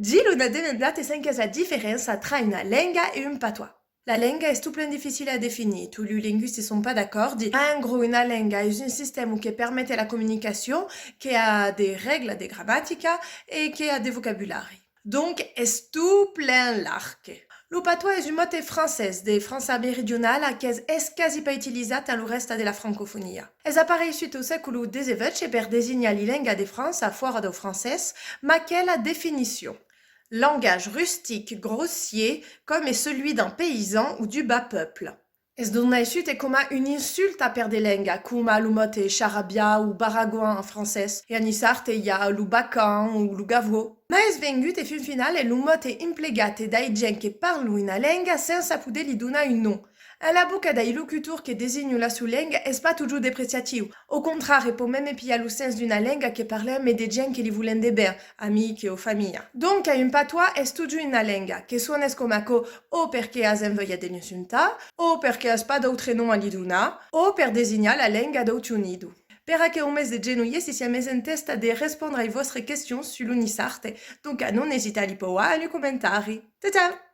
Oggi una delle senza la differenza tra una lingua e un patois. La lingua est tout plein difficile à définir. Tous les linguistes ne sont pas d'accord. En gros, une lingua est un système qui permet la communication, qui a des règles de grammatica et qui a des vocabulaires. Donc, est tout plein l'arc. Le patois est une mode française de France méridionale qui est quasi pas utilisée dans le reste de la francophonie. Es apparaît suite au siècle XVIII per désigner la langue de France à fora do français, mais quelle définition? Langage rustique, grossier, comme est celui d'un paysan ou du bas peuple. Es donne suite comme une insulte à perdre lenga, comme le mot charabia ou baragouin en français, et en isarte il y a le bacan ou le gavot. Mais es vengut e fin final e le mot implegat dai gens che parlano una lenga senza poder li donar un nom. En la boca dai locutors che designano la sua lenga es pas toujours depreciatiu. Au contraire, peut même pia le sens d'una lenga che parla mais des gens che li volen de ben, amici o famiglia. Donc, a un patois es toujours una lenga, che suona scomaco o perché as envoia de insulta, o perché as pas d'autre nom a li donar, o per designar la lenga d'autre unido. Per a che un mes de genoier si sia mes en testa de rispondre ai vostre questions sur l'unisarte, donc non hesitali pas a li commentari. Ciao ciao!